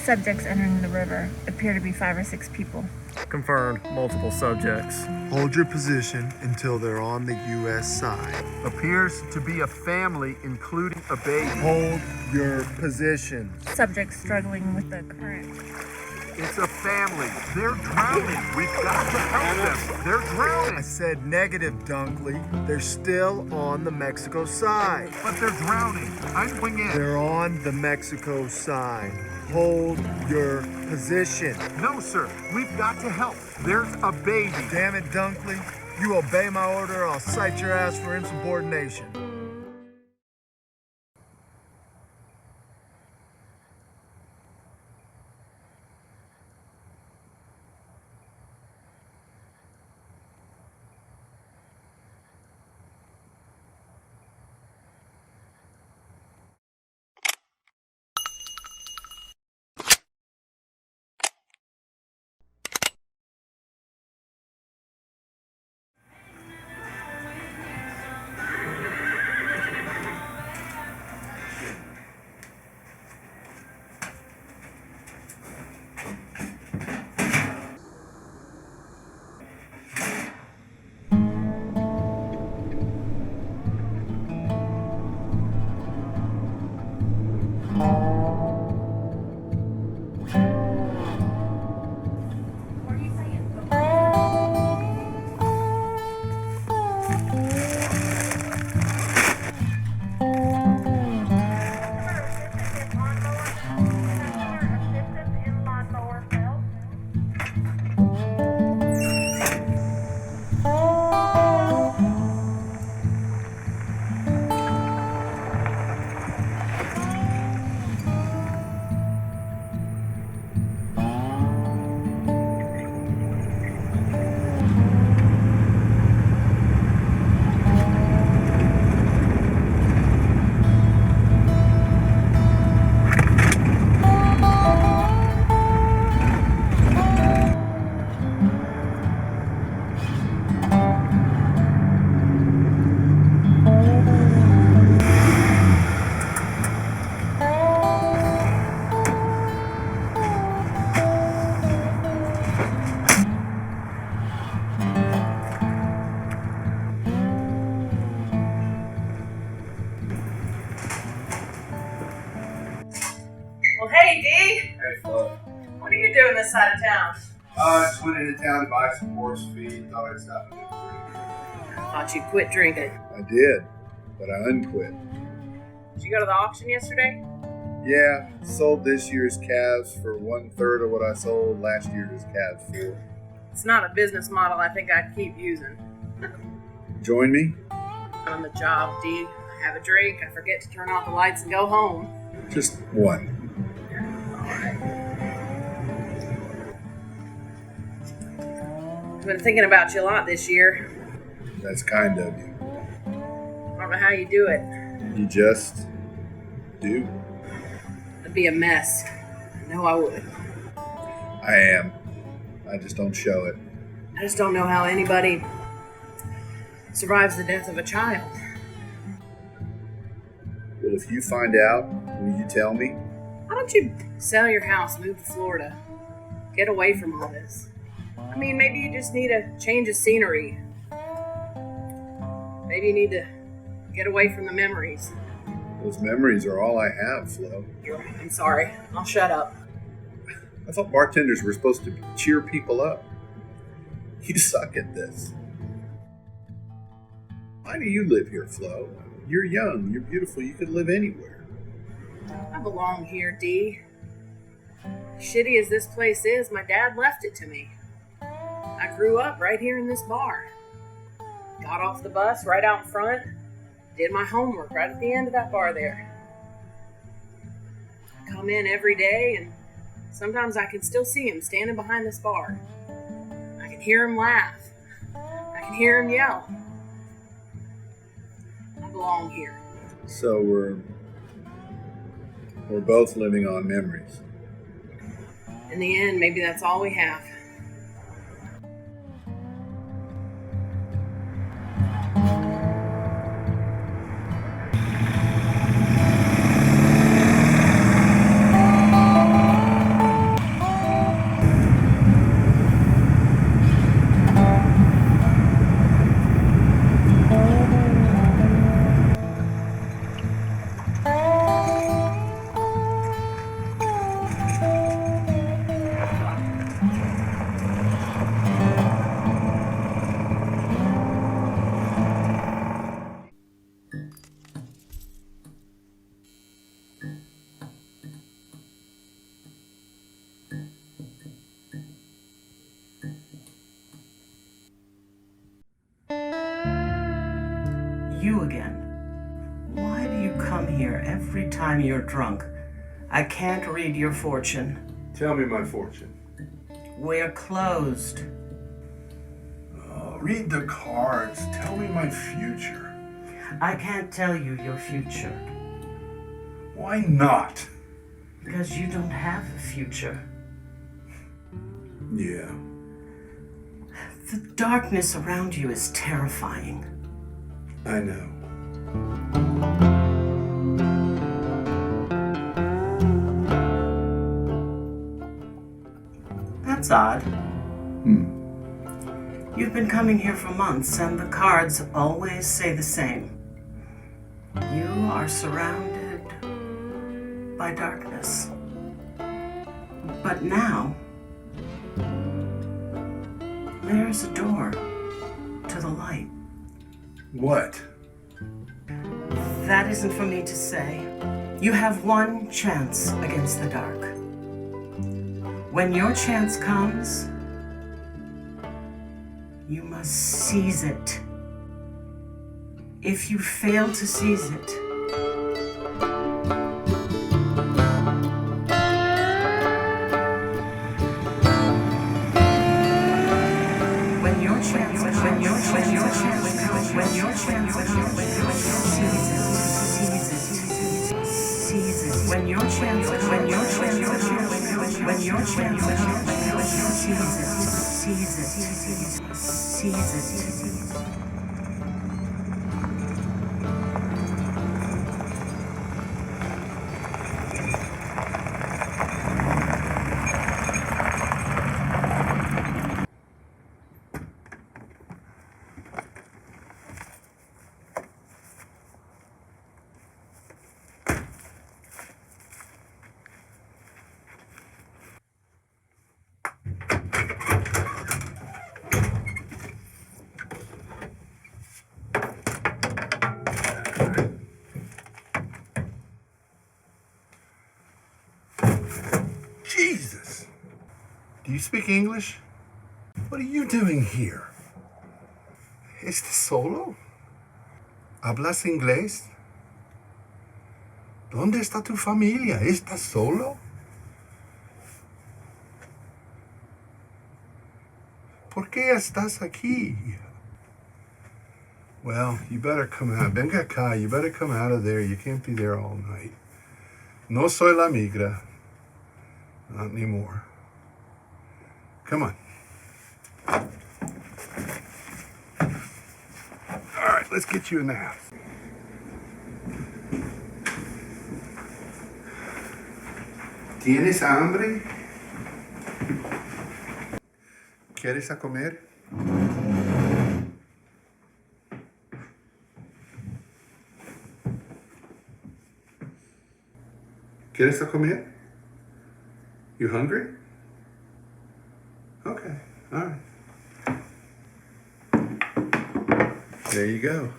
Subjects entering the river appear to be 5 or 6 people. Confirmed. Multiple subjects. Hold your position until they're on the U.S. side. Appears to be a family, including a baby. Hold your position. Subjects struggling with the current. It's a family. They're drowning. We've got to help them. They're drowning. I said negative, Dunkley. They're still on the Mexico side. But they're drowning. I'm going in. They're on the Mexico side. Hold your position. No, sir. We've got to help. There's a baby. Damn it, Dunkley. You obey my order, I'll cite your ass for insubordination. Well, hey, Dee. Hey, Flo. What are you doing this side of town? Just went into town to buy some horse feed. Thought I'd stop and get a drink. I thought you'd quit drinking. I did, but I unquit. Did you go to the auction yesterday? Yeah, sold this year's calves for 1/3 of what I sold last year's calves for. It's not a business model I think I'd keep using. Join me? On the job, Dee. I have a drink, I forget to turn off the lights and go home. Just one. I've been thinking about you a lot this year. That's kind of you. I don't know how you do it. You just do. It'd be a mess. I know I would. I am. I just don't show it. I just don't know how anybody survives the death of a child. Well, if you find out, will you tell me? Why don't you sell your house, move to Florida? Get away from all this. I mean, maybe you just need a change of scenery. Maybe you need to get away from the memories. Those memories are all I have, Flo. I'm sorry. I'll shut up. I thought bartenders were supposed to cheer people up. You suck at this. Why do you live here, Flo? You're young, you're beautiful, you could live anywhere. I belong here, Dee. Shitty as this place is, my dad left it to me. I grew up right here in this bar. Got off the bus right out front, did my homework right at the end of that bar there. I come in every day and sometimes I can still see him standing behind this bar. I can hear him laugh. I can hear him yell. I belong here. So we're both living on memories. In the end, maybe that's all we have. you again. Why do you come here every time you're drunk? I can't read your fortune. Tell me my fortune. We're closed. Read the cards. Tell me my future. I can't tell you your future. Why not? Because you don't have a future. Yeah. The darkness around you is terrifying. I know. That's odd. You've been coming here for months, and the cards always say the same. You are surrounded by darkness. But now, there's a door to the light. What? That isn't for me to say. You have one chance against the dark. When your chance comes, you must seize it. If you fail to seize it, when your chance comes, seize it. When your chance comes, seize it. Jesus! Do you speak English? What are you doing here? ¿Estás solo? ¿Hablas inglés? ¿Dónde está tu familia? ¿Estás solo? ¿Por qué estás aquí? Well, you better come out. Venga acá, you better come out of there. You can't be there all night. No soy la migra. Not anymore. Come on. All right, let's get you in the house. ¿Tienes hambre? ¿Quieres a comer? ¿Quieres a comer? You hungry? Okay, all right. There you go.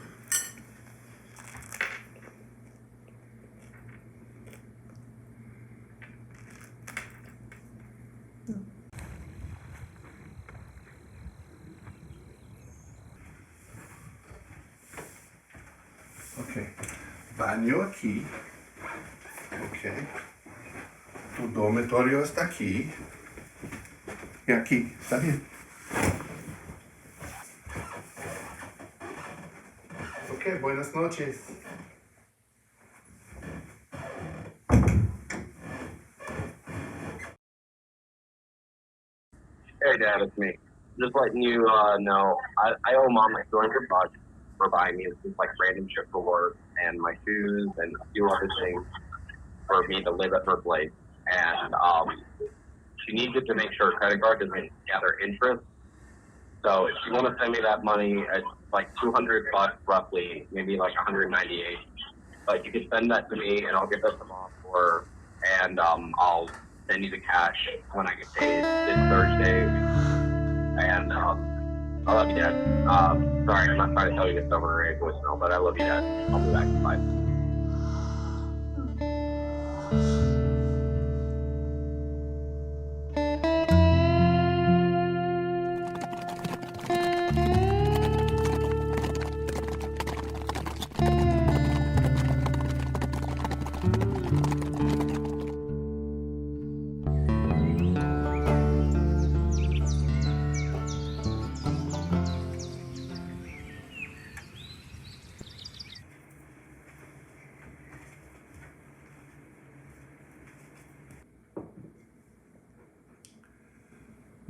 Okay, baño aquí. Okay. Tu dormitorio está aquí. Y aquí, está bien. Ok, buenas noches. Hey, Dad, it's me. Just letting you know, I owe Mom like $200 for buying me this like random shit for work and my shoes and a few other things for me to live at her place. And she needs it to make sure her credit card doesn't gather interest. So if you want to send me that money, it's like $200 roughly, maybe like 198. But you can send that to me, and I'll get that to Mom for her, and I'll send you the cash when I get paid this Thursday. And I love you, Dad. Sorry, I'm not trying to tell you this over a voicemail, but I love you, Dad. I'll be back. Bye.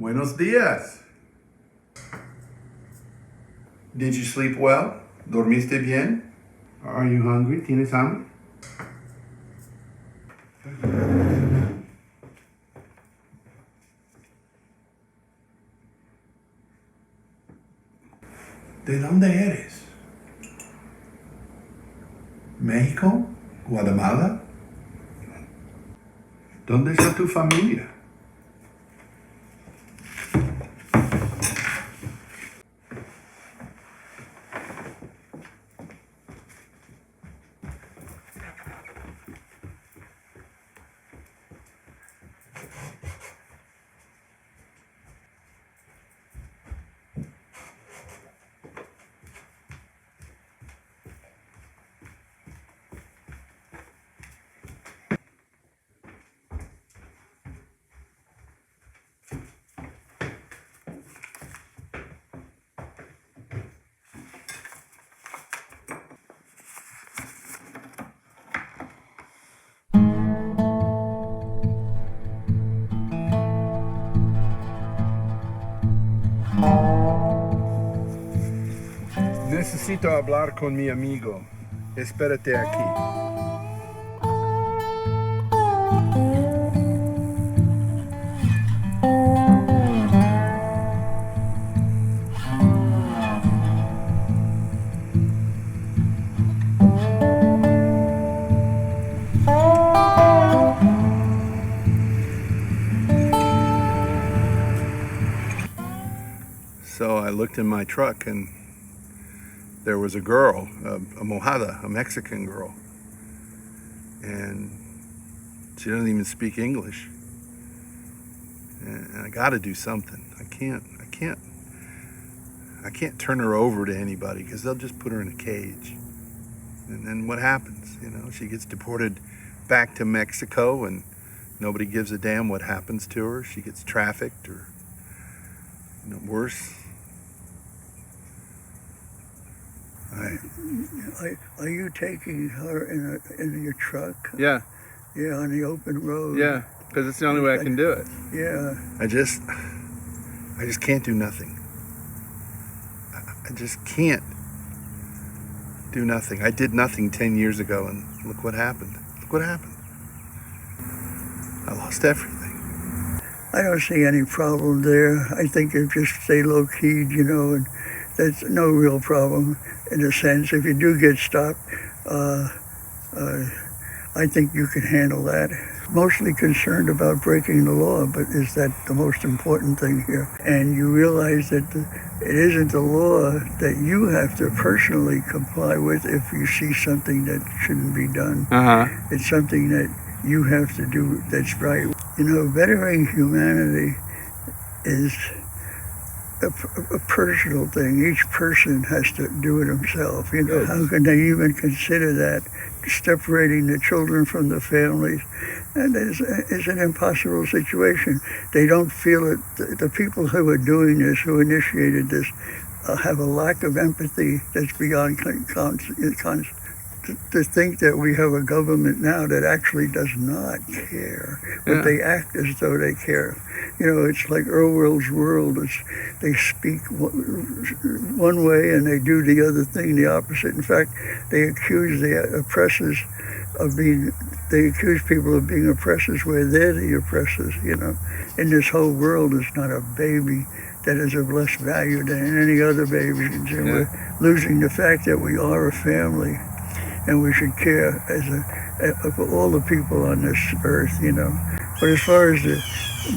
Buenos dias. Did you sleep well? ¿Dormiste bien? Are you hungry? ¿Tienes hambre? ¿De dónde eres? ¿México? ¿Guatemala? ¿Dónde está tu familia? Necesito hablar con mi amigo. Espérate aquí. So I looked in my truck and there was a girl, a mojada, a Mexican girl. And she doesn't even speak English. And I gotta do something. I can't turn her over to anybody because they'll just put her in a cage. And then what happens? You know, she gets deported back to Mexico and nobody gives a damn what happens to her. She gets trafficked or, you know, worse. Are you taking her in your truck? Yeah. Yeah, on the open road. Yeah, because it's the only way I can do it. Yeah. I just can't do nothing. I just can't do nothing. I did nothing 10 years ago, and look what happened. Look what happened. I lost everything. I don't see any problem there. I think you just stay low-keyed, you know, and that's no real problem in a sense. If you do get stopped, I think you can handle that. Mostly concerned about breaking the law, but is that the most important thing here? And you realize that it isn't the law that you have to personally comply with if you see something that shouldn't be done. It's something that you have to do that's right. You know, bettering humanity is a personal thing. Each person has to do it himself. You know, how can they even consider that? Separating the children from the families, and it's an impossible situation. They don't feel it. The people who are doing this, who initiated this, have a lack of empathy that's beyond to think that we have a government now that actually does not care, but they act as though they care. You know, it's like Orwell's world. They speak one way and they do the other thing, the opposite. In fact, they accuse the oppressors they accuse people of being oppressors where they're the oppressors, you know. And this whole world is not a baby that is of less value than any other baby. And we're losing the fact that we are a family. And we should care for all the people on this earth, you know. But as far as the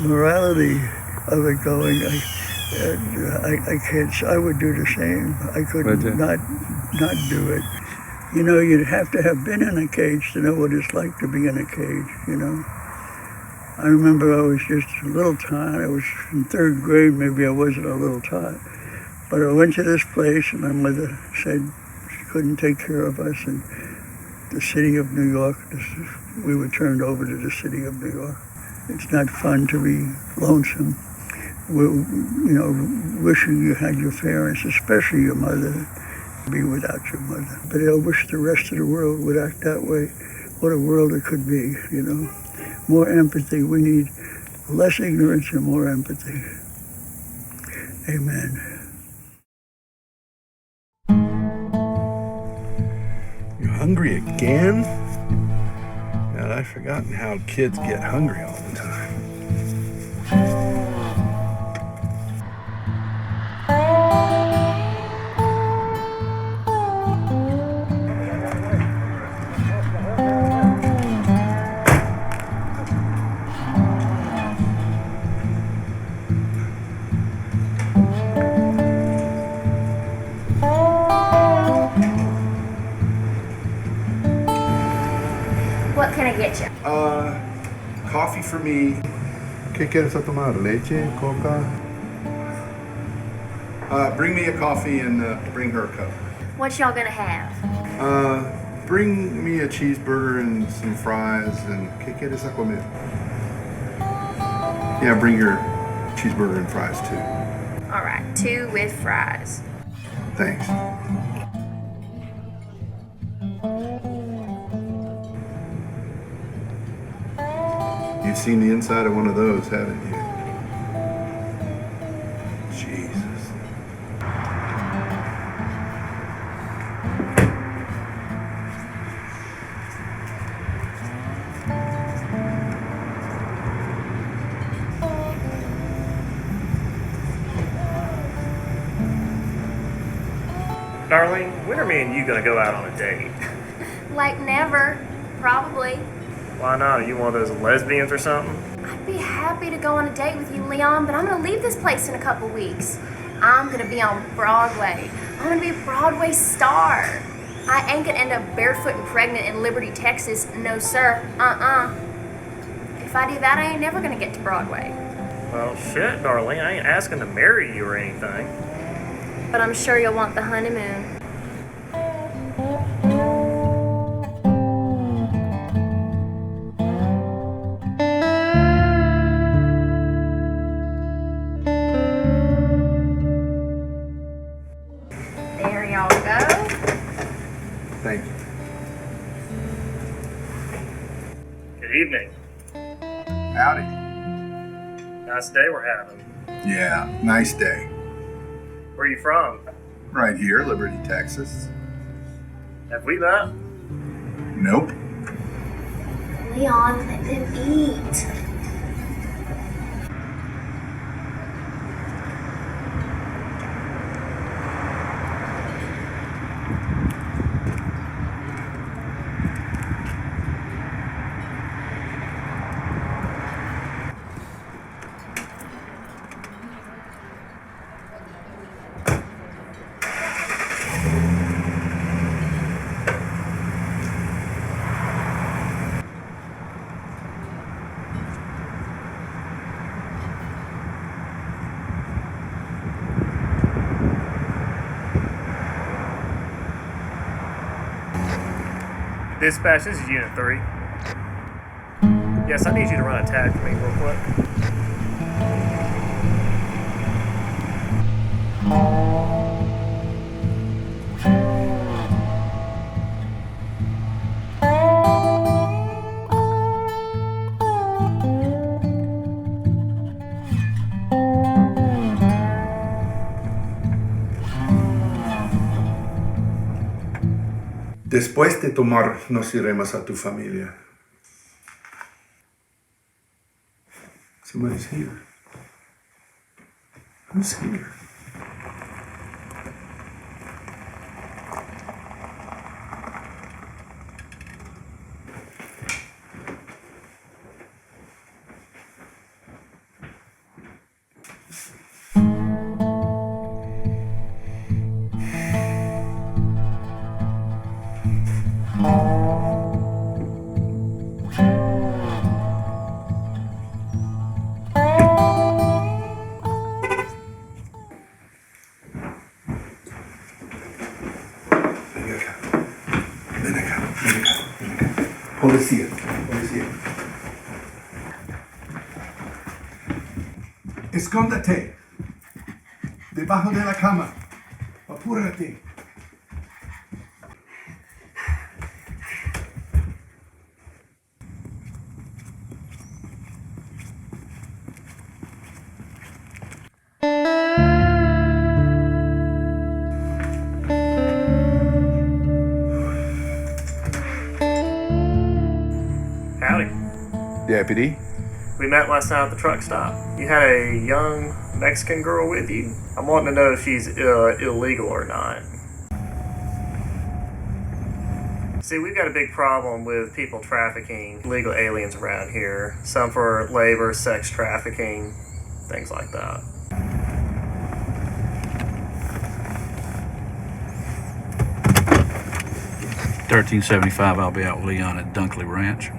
morality of it going, I can't. I would do the same. I could not do it. You know, you'd have to have been in a cage to know what it's like to be in a cage, you know. I remember I was just a little tired. I was in third grade, maybe I wasn't a little tired. But I went to this place and my mother said she couldn't take care of us, and the city of New York, we were turned over to the city of New York. It's not fun to be lonesome, you know, wishing you had your parents, especially your mother, be without your mother. But I wish the rest of the world would act that way. What a world it could be, you know. More empathy. We need less ignorance and more empathy. Amen. You hungry again? God, I've forgotten how kids get hungry all the time. What can I get you? Coffee for me. ¿Qué quieres a tomar? Leche, coca? Bring me a coffee and bring her a cup. What y'all gonna have? Bring me a cheeseburger and some fries and ¿qué quieres a comer? Yeah, bring your cheeseburger and fries too. All right, 2 with fries. Thanks. You've seen the inside of one of those, haven't you? Jesus. Darlene, when are me and you gonna go out on a date? Like never, probably. Why not? Are you one of those lesbians or something? I'd be happy to go on a date with you, Leon, but I'm gonna leave this place in a couple weeks. I'm gonna be on Broadway. I'm gonna be a Broadway star. I ain't gonna end up barefoot and pregnant in Liberty, Texas. No, sir. If I do that, I ain't never gonna get to Broadway. Well, shit, Darlene, I ain't asking to marry you or anything. But I'm sure you'll want the honeymoon. There y'all go. Thank you. Good evening. Howdy. Nice day we're having. Yeah, nice day. Where are you from? Right here, Liberty, Texas. Have we met? Nope. Leon, let them eat. Dispatch, this is Unit 3. Yes, I need you to run a tag for me real quick. Después de tomar, nos iremos a tu familia. Somebody's here. Who's here? Policía, policía. Escóndete. Debajo de la cama. Apúrate. deputy. We met last night at the truck stop. You had a young Mexican girl with you. I'm wanting to know if she's illegal or not. See, we've got a big problem with people trafficking illegal aliens around here. Some for labor, sex trafficking, things like that. $13.75. I'll be out with Leon at Dunkley Ranch.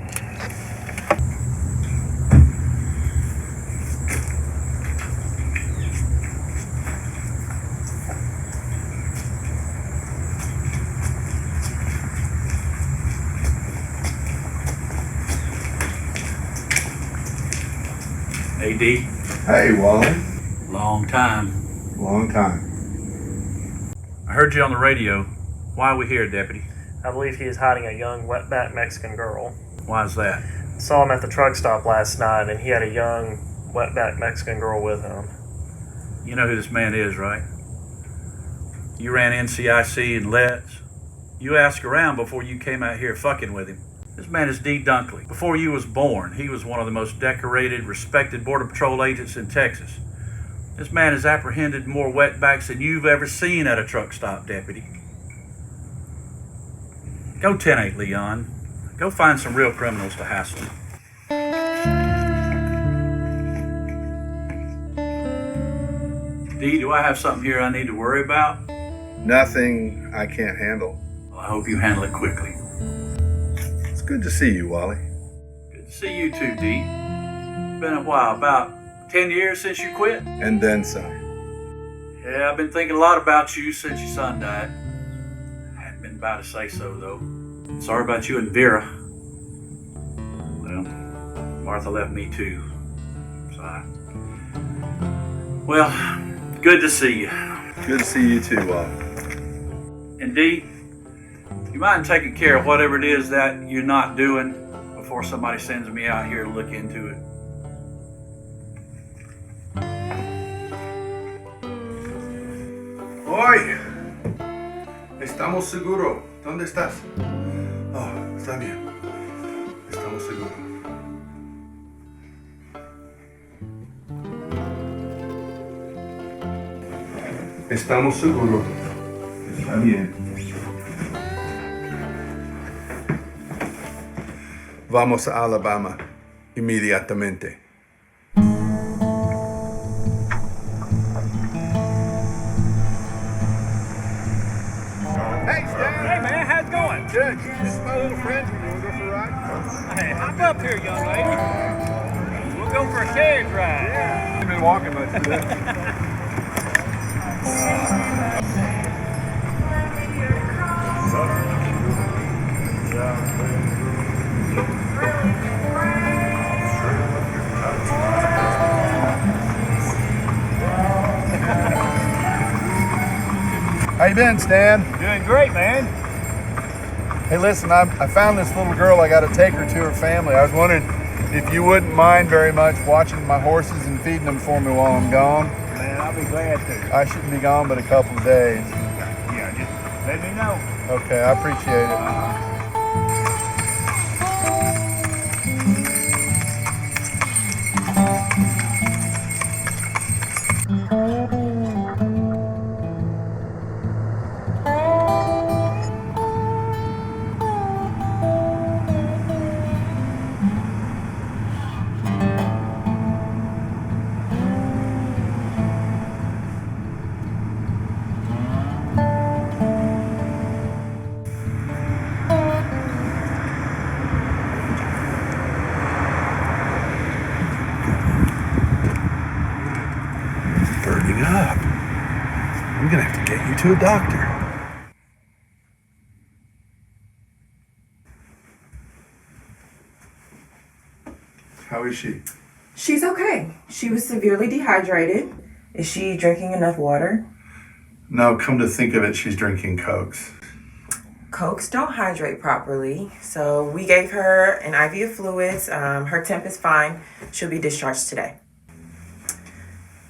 Hey, D. Hey, Wally. Long time. Long time. I heard you on the radio. Why are we here, Deputy? I believe he is hiding a young wetback Mexican girl. Why is that? Saw him at the truck stop last night, and he had a young wetback Mexican girl with him. You know who this man is, right? You ran NCIC and Let's. You asked around before you came out here fucking with him. This man is Dee Dunkley. Before you was born, he was one of the most decorated, respected Border Patrol agents in Texas. This man has apprehended more wetbacks than you've ever seen at a truck stop, Deputy. Go 10-8, Leon. Go find some real criminals to hassle. Dee, do I have something here I need to worry about? Nothing I can't handle. Well, I hope you handle it quickly. It's good to see you, Wally. Good to see you too, Dee. Been a while, about 10 years since you quit? And then some. Yeah, I've been thinking a lot about you since your son died. I hadn't been about to say so, though. Sorry about you and Vera. Well, Martha left me too. Well, good to see you. Good to see you too, Wally. And Dee, you mind taking care of whatever it is that you're not doing before somebody sends me out here to look into it? ¡Oye! Estamos seguros. ¿Dónde estás? Oh, está bien. Estamos seguros. Estamos seguros. Está bien. Vamos a Alabama inmediatamente. Good. This is my little friend. You want to go for a ride? Hey, hop up here, young lady. We'll go for a carriage ride. Yeah. I've been walking much today. How you been, Stan? Doing great, man. Hey, listen, I found this little girl. I got to take her to her family. I was wondering if you wouldn't mind very much watching my horses and feeding them for me while I'm gone. Man, I'll be glad to. I shouldn't be gone but a couple of days. Yeah, just let me know. Okay, I appreciate it. Burning up. I'm gonna have to get you to a doctor. How is she? She's okay. She was severely dehydrated. Is she drinking enough water? No, come to think of it, she's drinking Cokes. Cokes don't hydrate properly, so we gave her an IV of fluids. Her temp is fine. She'll be discharged today.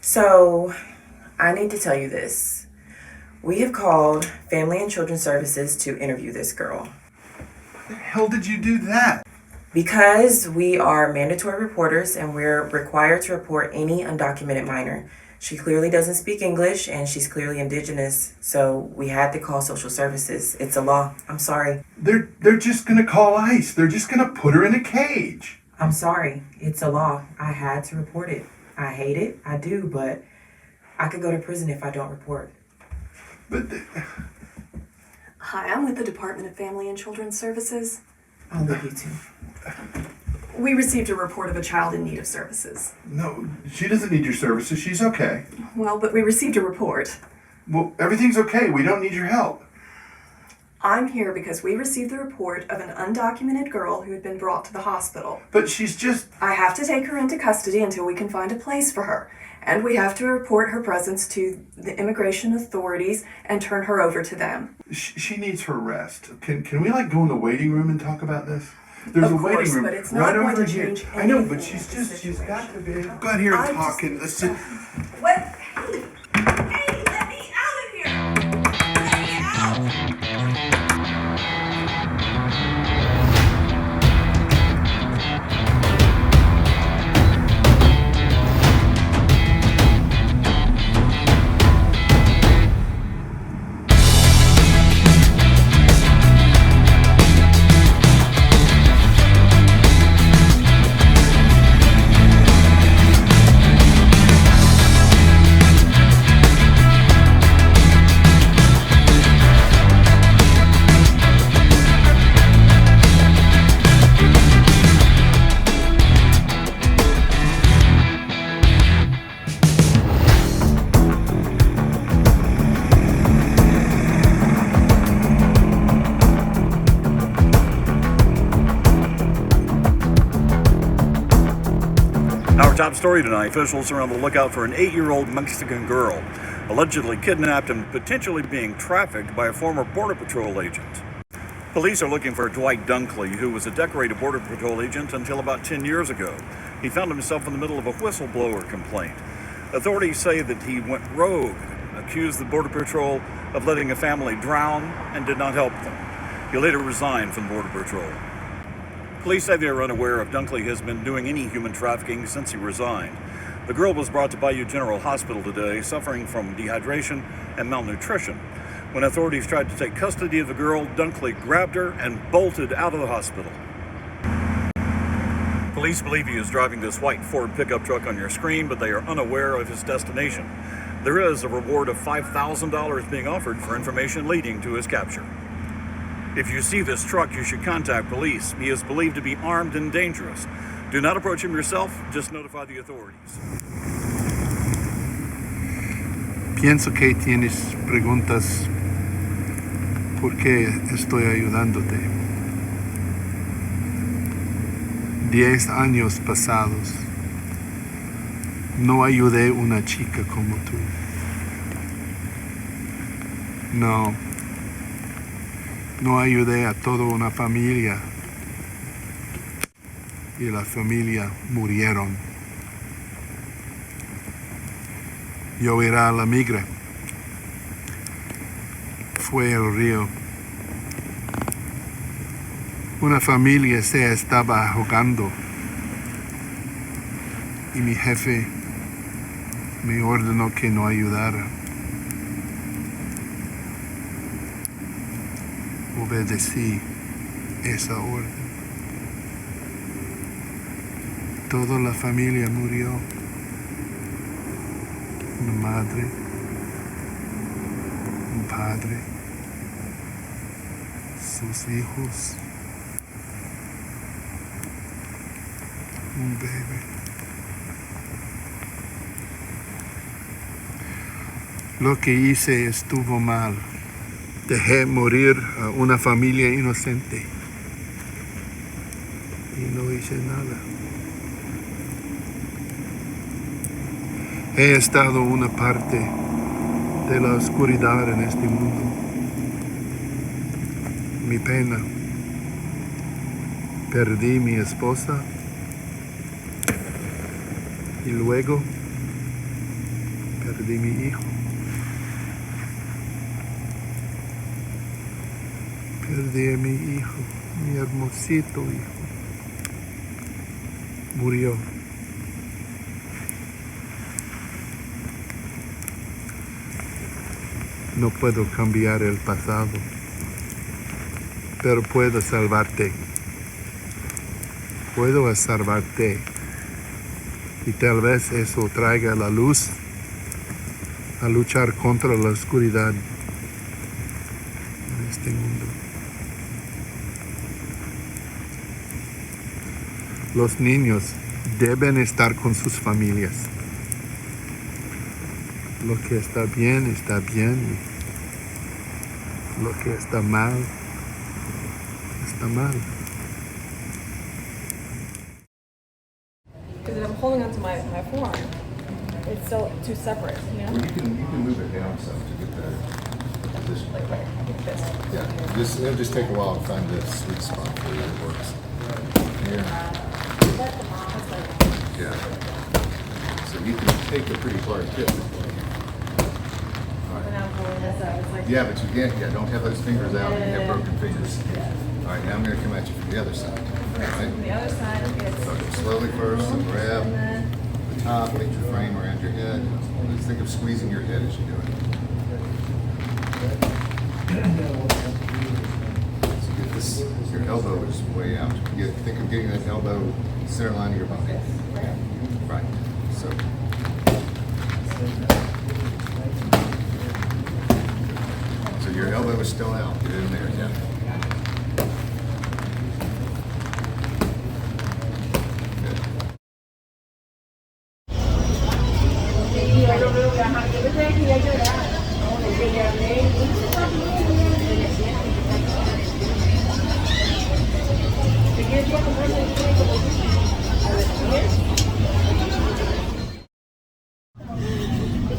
So, I need to tell you this. We have called Family and Children Services to interview this girl. Why the hell did you do that? Because we are mandatory reporters and we're required to report any undocumented minor. She clearly doesn't speak English and she's clearly indigenous, so we had to call social services. It's a law. I'm sorry. They're just gonna call ICE. They're just gonna put her in a cage. I'm sorry. It's a law. I had to report it. I hate it. I do, but I could go to prison if I don't report. But Hi, I'm with the Department of Family and Children's Services. I'll leave you two. We received a report of a child in need of services. no, she doesn't need your services. She's okay. Well, but we received a report. Well, everything's okay. We don't need your help. I'm here because we received the report of an undocumented girl who had been brought to the hospital. But she's just... I have to take her into custody until we can find a place for her. And we have to report her presence to the immigration authorities and turn her over to them. She needs her rest. Can we go in the waiting room and talk about this? There's Of a waiting course, room but it's right not going over to here. change I know, anything but she's in this got to situation. be. Go out here and I'm talk and listen. What? Hey, let me out of here! Let me out! Our top story tonight, officials are on the lookout for an 8-year-old Mexican girl, allegedly kidnapped and potentially being trafficked by a former Border Patrol agent. Police are looking for Dwight Dunkley, who was a decorated Border Patrol agent until about 10 years ago. He found himself in the middle of a whistleblower complaint. Authorities say that he went rogue, accused the Border Patrol of letting a family drown, and did not help them. He later resigned from Border Patrol. Police say they are unaware if Dunkley has been doing any human trafficking since he resigned. The girl was brought to Bayou General Hospital today, suffering from dehydration and malnutrition. When authorities tried to take custody of the girl, Dunkley grabbed her and bolted out of the hospital. Police believe he is driving this white Ford pickup truck on your screen, but they are unaware of his destination. There is a reward of $5,000 being offered for information leading to his capture. If you see this truck, you should contact police. He is believed to be armed and dangerous. Do not approach him yourself, just notify the authorities. Pienso que tienes preguntas por qué estoy ayudándote. 10 años pasados, no ayudé a una chica como tú. No ayudé a toda una familia y la familia murieron. Yo era a la migra. Fue el río. Una familia se estaba ahogando y mi jefe me ordenó que no ayudara. Obedecí esa orden. Toda la familia murió. Una madre, un padre, sus hijos, un bebé. Lo que hice estuvo mal. Dejé morir a una familia inocente y no hice nada. He estado una parte de la oscuridad en este mundo. Mi pena. Perdí mi esposa y luego perdí mi hijo. Perdí a mi hijo, mi hermosito hijo. Murió. No puedo cambiar el pasado, pero puedo salvarte. Puedo salvarte. Y tal vez eso traiga la luz a luchar contra la oscuridad en este mundo. Los niños deben estar con sus familias. Lo que está bien, lo que está mal, está mal. Because I'm holding onto my forearm. It's still too separate, you know? Well, you can move it down some to get the position. Like this. Yeah, it'll just take a while to find the sweet spot for you that works. Yeah. Yeah. So you can take a pretty hard hit. Yeah, but you can't. Yeah, don't have those fingers out. You have broken fingers. All right, now I'm going to come at you from the other side. All right? The other side is. So slowly first, and grab the top, get your frame around your head. Just think of squeezing your head as you do it. So get this. Your elbow is way out. Think of getting that elbow center line of your body. Right. So. So your elbow is still out. Get it in there, yeah.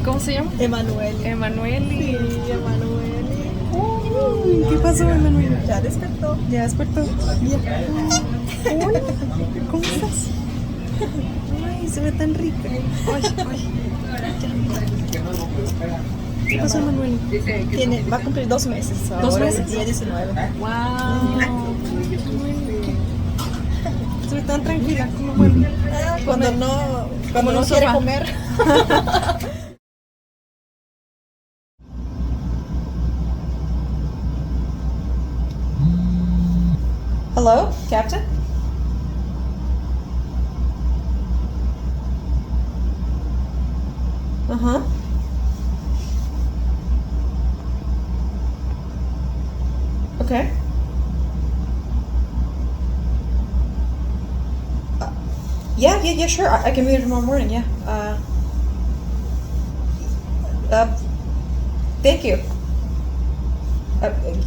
¿Cómo se llama? Emanuel. Emanueli. Sí, Emanuel. ¿Qué pasó, Emanuel? Ya despertó. Ya despertó. Ya. Hola, ¿cómo estás? Ay, se ve tan rica. Ay, ay. ¿Qué pasó, Emanuel? Va a cumplir 2 meses. ¿2 meses? El día 19. Wow. Se ve tan tranquila como bueno. Cuando no quiere comer. Hello, Captain? Uh-huh. Okay. Yeah, sure. I can be there tomorrow morning, yeah. Thank you.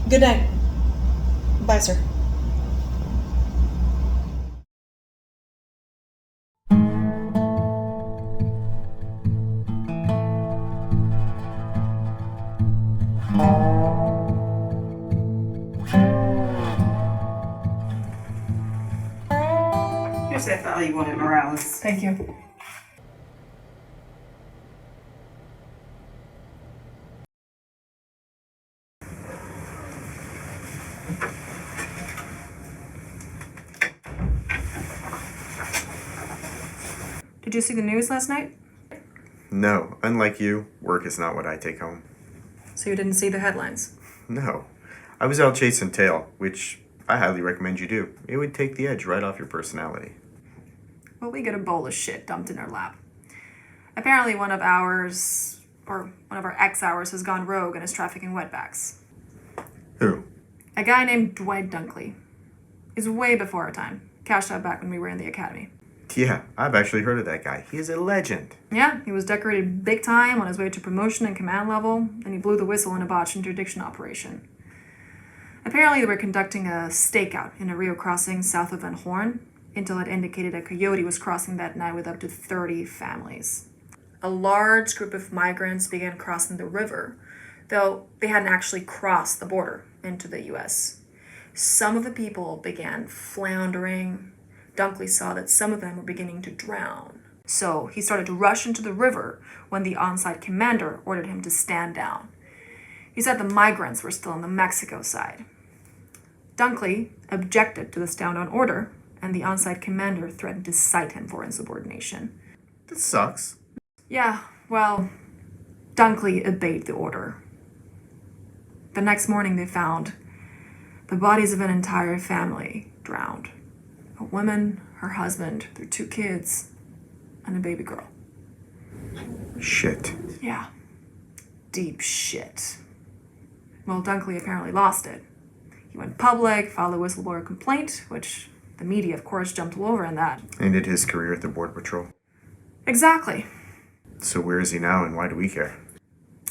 Good night. Bye, sir. Here's that file you wanted, Morales. Thank you. Did you see the news last night? No, unlike you, work is not what I take home. So you didn't see the headlines? No. I was out chasing tail, which I highly recommend you do. It would take the edge right off your personality. Well, we get a bowl of shit dumped in our lap. Apparently one of our ex-ours has gone rogue and is trafficking wetbacks. Who? A guy named Dee Dunkley. He's way before our time. Cashed out back when we were in the academy. Yeah, I've actually heard of that guy. He is a legend. Yeah, he was decorated big time on his way to promotion and command level, and he blew the whistle in a botched interdiction operation. Apparently they were conducting a stakeout in a Rio crossing south of Van Horn. Intel had indicated a coyote was crossing that night with up to 30 families. A large group of migrants began crossing the river, though they hadn't actually crossed the border into the US. Some of the people began floundering. Dunkley saw that some of them were beginning to drown. So he started to rush into the river when the on-site commander ordered him to stand down. He said the migrants were still on the Mexico side. Dunkley objected to the stand-down order and the on-site commander threatened to cite him for insubordination. That sucks. Yeah, well, Dunkley obeyed the order. The next morning they found the bodies of an entire family drowned. A woman, her husband, their 2 kids, and a baby girl. Shit. Yeah. Deep shit. Well, Dunkley apparently lost it. He went public, filed a whistleblower complaint, which the media, of course, jumped all over on that. Ended his career at the Border Patrol. Exactly. So where is he now and why do we care?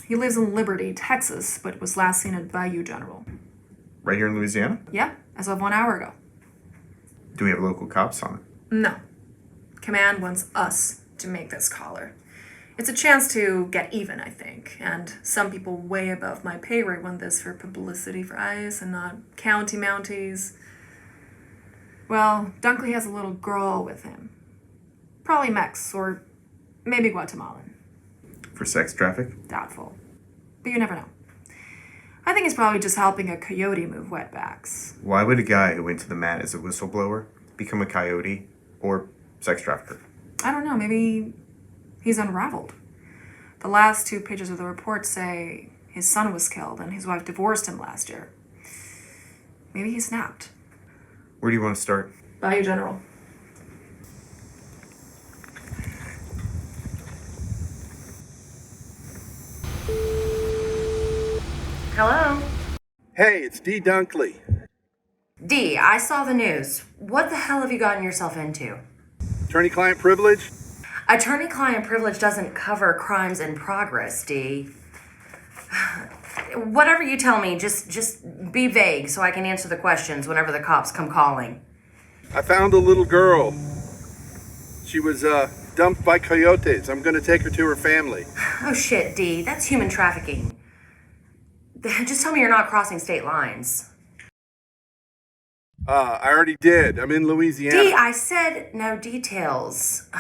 He lives in Liberty, Texas, but was last seen at Bayou General. Right here in Louisiana? Yeah, as of 1 hour ago. Do we have local cops on it? No. Command wants us to make this collar. It's a chance to get even, I think, and some people way above my pay rate want this for publicity for ICE and not county mounties. Well, Dunkley has a little girl with him. Probably Mex, or maybe Guatemalan. For sex traffic? Doubtful. But you never know. I think he's probably just helping a coyote move wetbacks. Why would a guy who went to the mat as a whistleblower become a coyote or sex trafficker? I don't know, maybe he's unraveled. The last 2 pages of the report say his son was killed and his wife divorced him last year. Maybe he snapped. Where do you want to start? Bayou General. Hello? Hey, it's Dee Dunkley. Dee, I saw the news. What the hell have you gotten yourself into? Attorney-client privilege? Attorney-client privilege doesn't cover crimes in progress, Dee. Whatever you tell me, just be vague so I can answer the questions whenever the cops come calling. I found a little girl. She was dumped by coyotes. I'm going to take her to her family. Oh shit, Dee, that's human trafficking. Just tell me you're not crossing state lines. I already did. I'm in Louisiana. Dee, I said no details.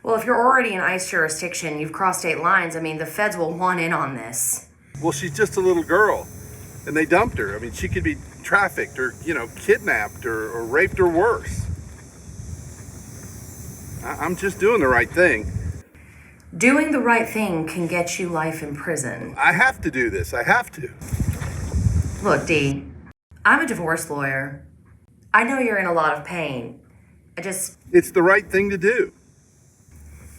Well, if you're already in ICE jurisdiction, you've crossed state lines. I mean, the feds will want in on this. Well, she's just a little girl, and they dumped her. I mean, she could be trafficked or, kidnapped or raped or worse. I'm just doing the right thing. Doing the right thing can get you life in prison. I have to do this. I have to. Look, Dee, I'm a divorce lawyer. I know you're in a lot of pain. It's the right thing to do.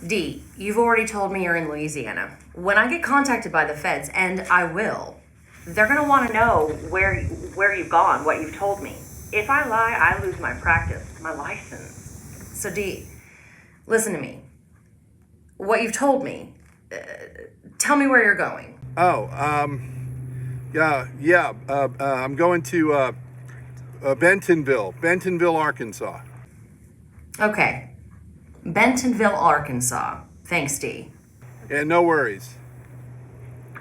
Dee, you've already told me you're in Louisiana. When I get contacted by the feds, and I will, they're gonna want to know where you've gone, what you've told me. If I lie, I lose my practice, my license. So Dee, listen to me. What you've told me, tell me where you're going. I'm going to Bentonville, Arkansas. Okay. Bentonville, Arkansas. Thanks, Dee. Yeah, no worries.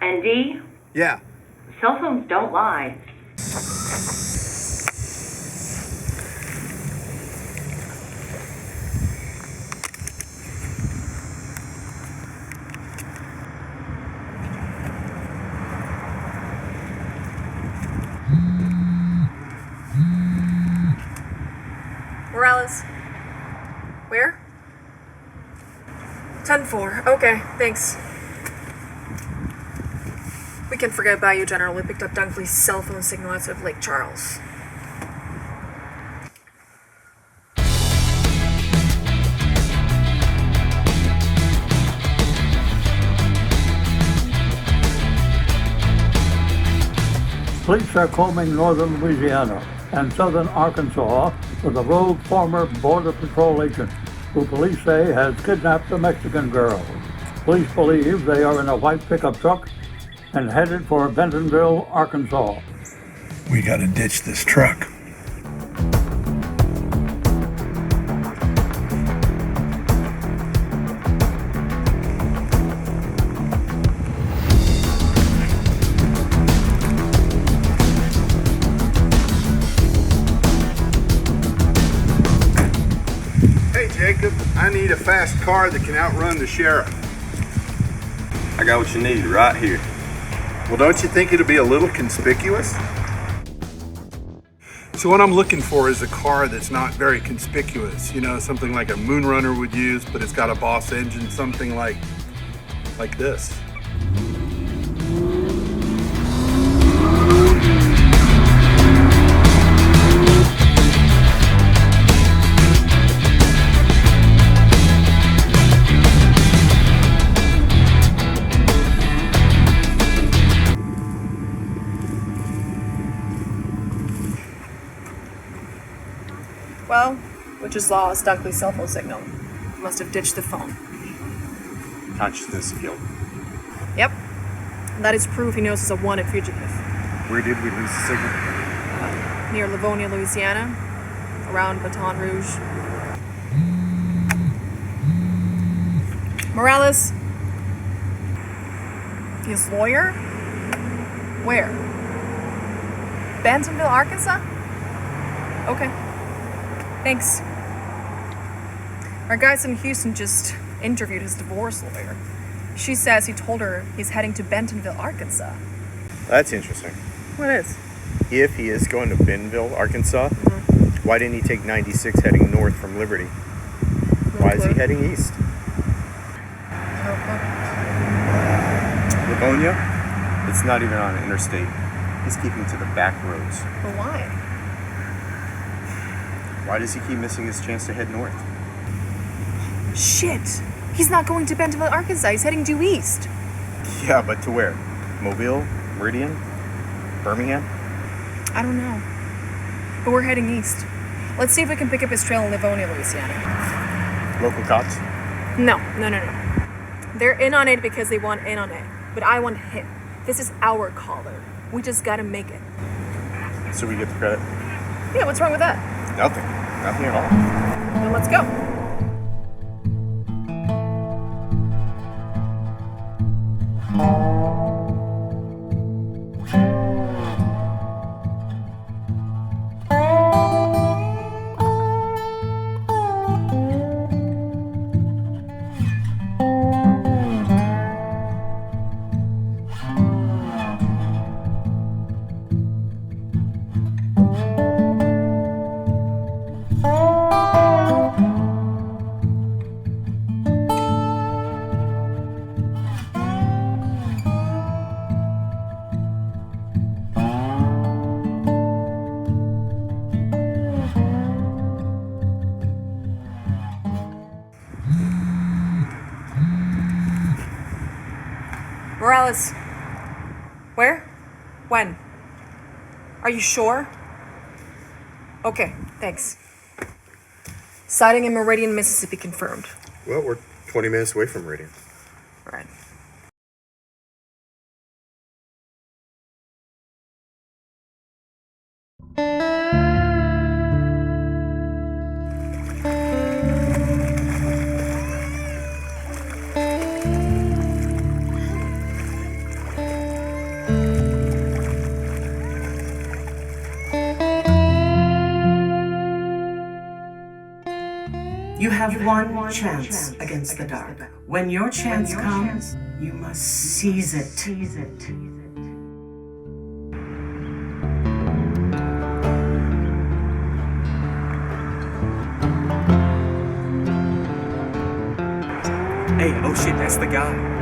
And Dee? Yeah. Cell phones don't lie. Morales. Where? 10-4. Okay, thanks. We can forget Bayou General. We picked up Dunkley's cell phone signal outside of Lake Charles. Police are combing northern Louisiana and southern Arkansas for the rogue former Border Patrol agent, who police say has kidnapped a Mexican girl. Police believe they are in a white pickup truck and headed for Bentonville, Arkansas. We gotta ditch this truck. Jacob, I need a fast car that can outrun the sheriff. I got what you need right here. Well, don't you think it'll be a little conspicuous? So what I'm looking for is a car that's not very conspicuous, you know, something like a Moonrunner would use, but it's got a Boss engine, something like this. Well, we just lost Dunkley's cell phone signal. He must have ditched the phone. Consciousness of guilt. Yep. That is proof he knows he's a wanted fugitive. Where did we lose the signal? Near Livonia, Louisiana, around Baton Rouge. Morales? His lawyer? Where? Bentonville, Arkansas? Okay. Thanks. Our guys in Houston just interviewed his divorce lawyer. She says he told her he's heading to Bentonville, Arkansas. That's interesting. What is? If he is going to Bentonville, Arkansas, why didn't he take 96 heading north from Liberty? Why is he heading east? Livonia? It's not even on an interstate. He's keeping to the back roads. But why? Why does he keep missing his chance to head north? Shit! He's not going to Bentonville, Arkansas. He's heading due east. Yeah, but to where? Mobile? Meridian? Birmingham? I don't know. But we're heading east. Let's see if we can pick up his trail in Livonia, Louisiana. Local cops? No. They're in on it because they want in on it. But I want him. This is our caller. We just gotta make it. So we get the credit? Yeah, what's wrong with that? Nothing. Nothing at all. Then let's go. Morales. Where? When? Are you sure? Okay, thanks. Sighting in Meridian, Mississippi confirmed. Well, we're 20 minutes away from Meridian. Right. You have one chance against the dark. When your chance comes, you must seize it. Hey, oh shit, that's the guy.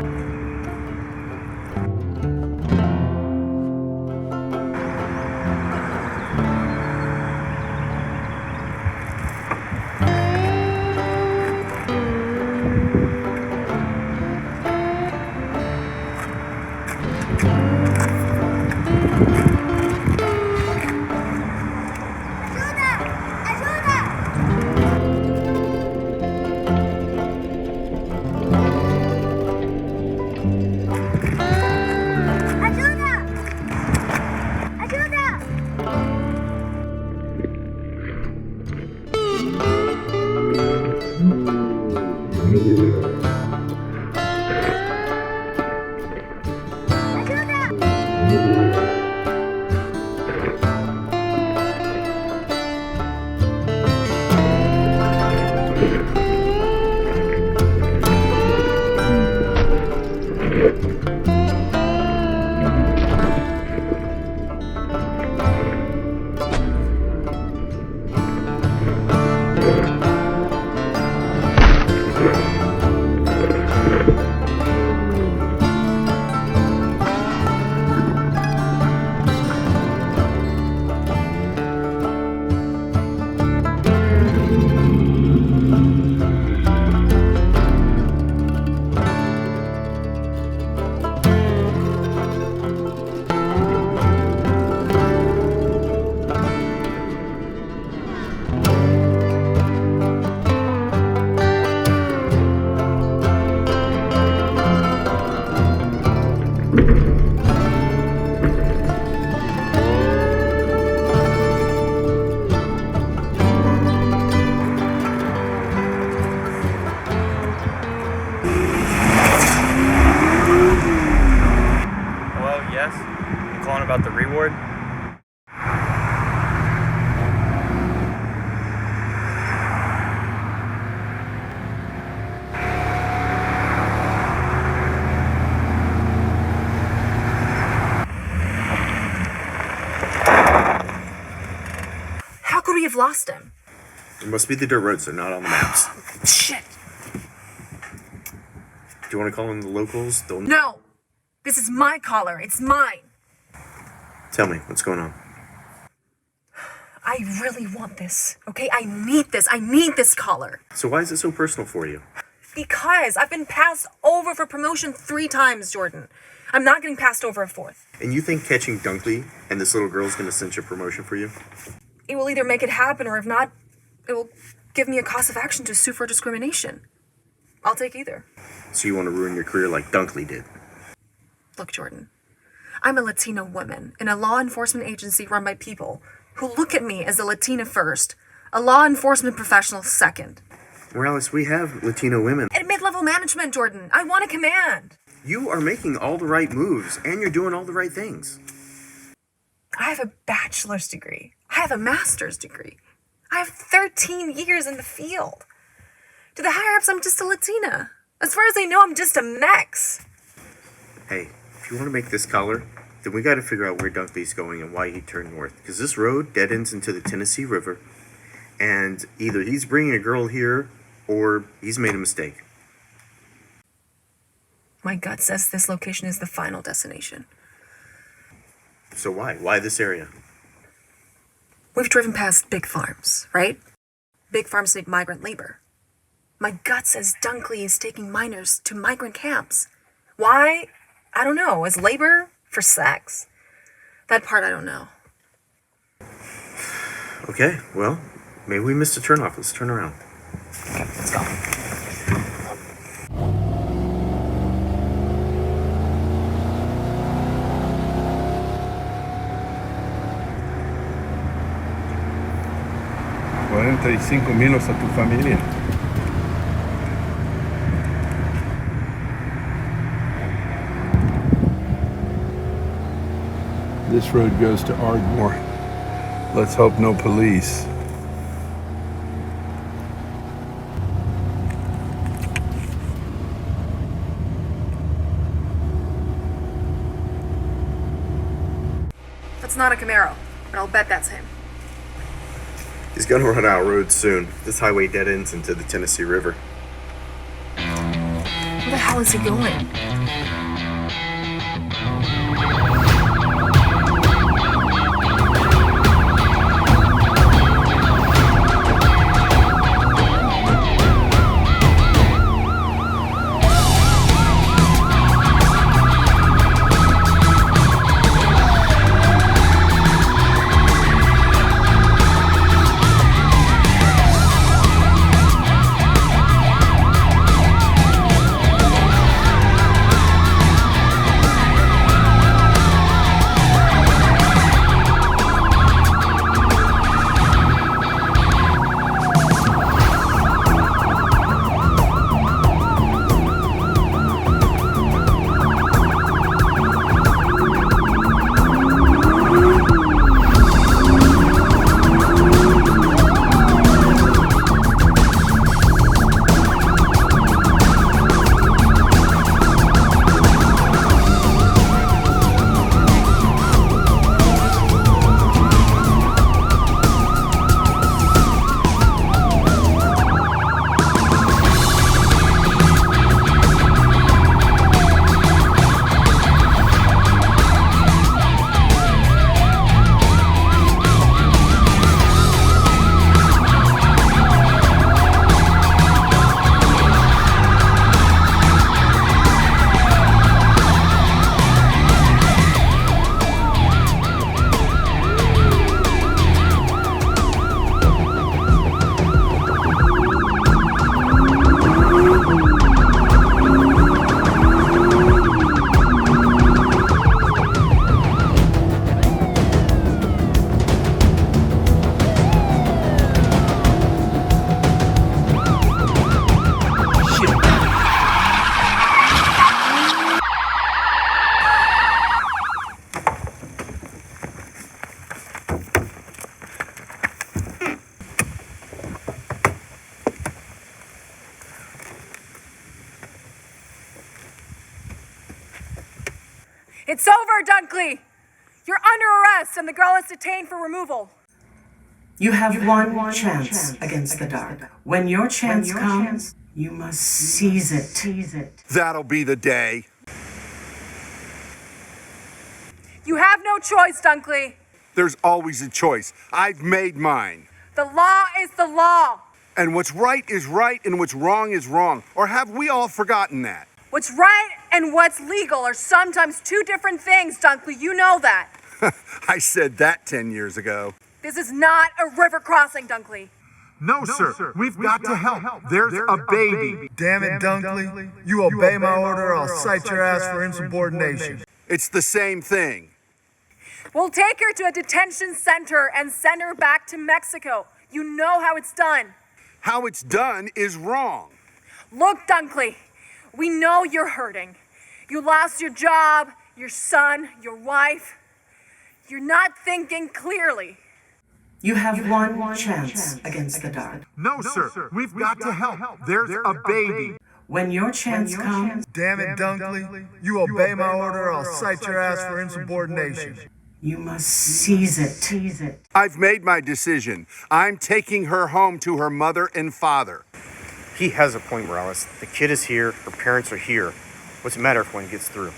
about the reward? How could we have lost him? It must be the dirt roads. They're not on the maps. Shit. Do you want to call in the locals? They'll... No! This is my collar. It's mine. Tell me, what's going on? I really want this, okay? I need this. I need this collar. So why is it so personal for you? Because I've been passed over for promotion 3 times, Jordan. I'm not getting passed over a 4th. And you think catching Dunkley and this little girl's going to cinch a promotion for you? It will either make it happen, or if not, it will give me a cause of action to sue for discrimination. I'll take either. So you want to ruin your career like Dunkley did? Look, Jordan, I'm a Latina woman in a law enforcement agency run by people who look at me as a Latina first, a law enforcement professional second. Morales, we have Latino women. At mid-level management, Jordan, I want a command. You are making all the right moves, and you're doing all the right things. I have a bachelor's degree. I have a master's degree. I have 13 years in the field. To the higher-ups, I'm just a Latina. As far as they know, I'm just a Mex. Hey, if you want to make this collar, then we got to figure out where Dunkley's going and why he turned north. Because this road dead ends into the Tennessee River, and either he's bringing a girl here, or he's made a mistake. My gut says this location is the final destination. So why? Why this area? We've driven past big farms, right? Big farms need migrant labor. My gut says Dunkley is taking minors to migrant camps. Why? I don't know. As labor? For sex? That part I don't know. Okay, well, maybe we missed a turnoff. Let's turn around. Okay, let's go. $45,000 a tu familia. This road goes to Ardmore. Let's hope no police. That's not a Camaro, but I'll bet that's him. He's gonna run out of road soon. This highway dead ends into the Tennessee River. Where the hell is he going? It's over, Dunkley! You're under arrest and the girl is detained for removal. You have one chance against the dark. When your chance comes, you must seize it. That'll be the day. You have no choice, Dunkley. There's always a choice. I've made mine. The law is the law. And what's right is right and what's wrong is wrong. Or have we all forgotten that? What's right and what's legal are sometimes two different things, Dunkley. You know that. I said that 10 years ago. This is not a river crossing, Dunkley. No, sir. We've got to help. There's a baby. Damn it, Dunkley. You obey my order, I'll cite your ass for insubordination. It's the same thing. We'll take her to a detention center and send her back to Mexico. You know how it's done. How it's done is wrong. Look, Dunkley, we know you're hurting. You lost your job, your son, your wife. You're not thinking clearly. You have one chance against the dark. No, sir. We've got to help. There's a baby. When your chance comes, Damn it, Dunkley. You obey my order, I'll cite your ass for insubordination. you must seize it. I've made my decision. I'm taking her home to her mother and father. He has a point, Morales. The kid is here. Her parents are here. What's the matter if one gets through?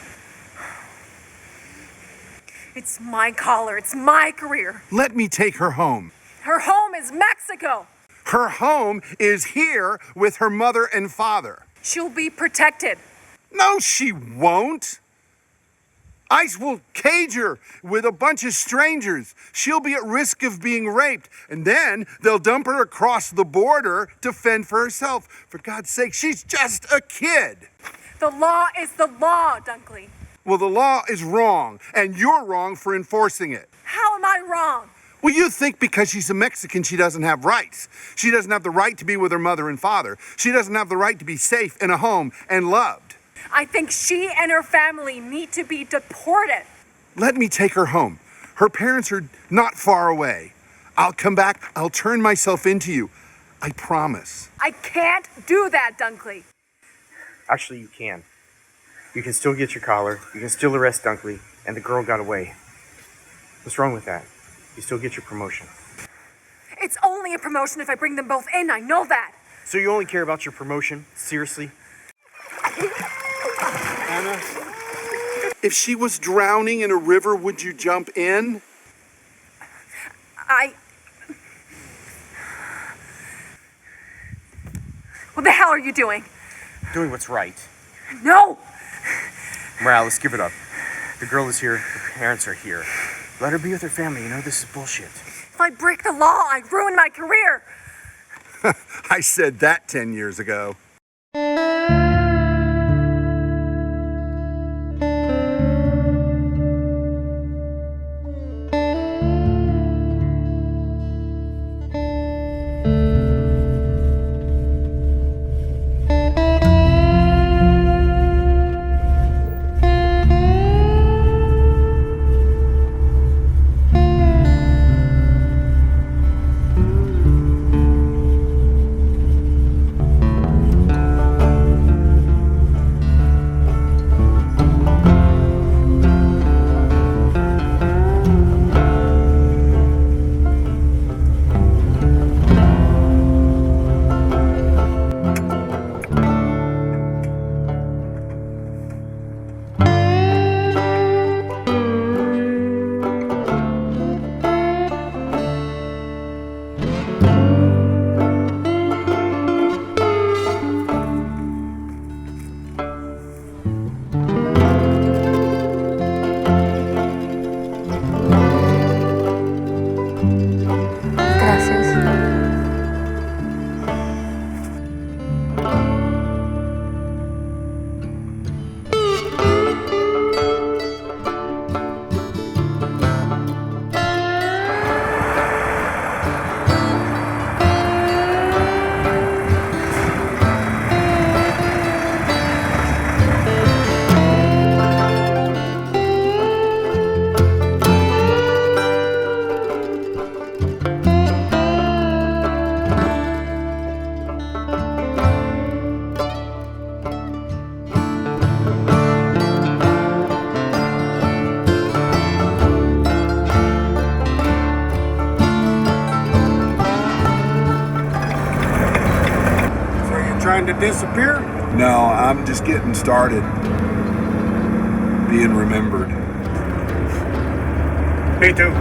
It's my collar. It's my career. Let me take her home. Her home is Mexico. Her home is here with her mother and father. She'll be protected. No, she won't. ICE will cage her with a bunch of strangers. She'll be at risk of being raped, and then they'll dump her across the border to fend for herself. For God's sake, she's just a kid. The law is the law, Dunkley. Well, the law is wrong, and you're wrong for enforcing it. How am I wrong? Well, you think because she's a Mexican, she doesn't have rights. She doesn't have the right to be with her mother and father. She doesn't have the right to be safe in a home and loved. I think she and her family need to be deported. Let me take her home. Her parents are not far away. I'll come back. I'll turn myself into you. I promise. I can't do that, Dunkley. Actually, you can. You can still get your collar. You can still arrest Dunkley, and the girl got away. What's wrong with that? You still get your promotion. It's only a promotion if I bring them both in. I know that. So you only care about your promotion? Seriously? Anna, if she was drowning in a river, would you jump in? What the hell are you doing? Doing what's right. No! Morales, give it up. The girl is here. Her parents are here. Let her be with her family. You know this is bullshit. If I break the law, I ruin my career. I said that 10 years ago. to disappear? No, I'm just getting started. Being remembered. Me too.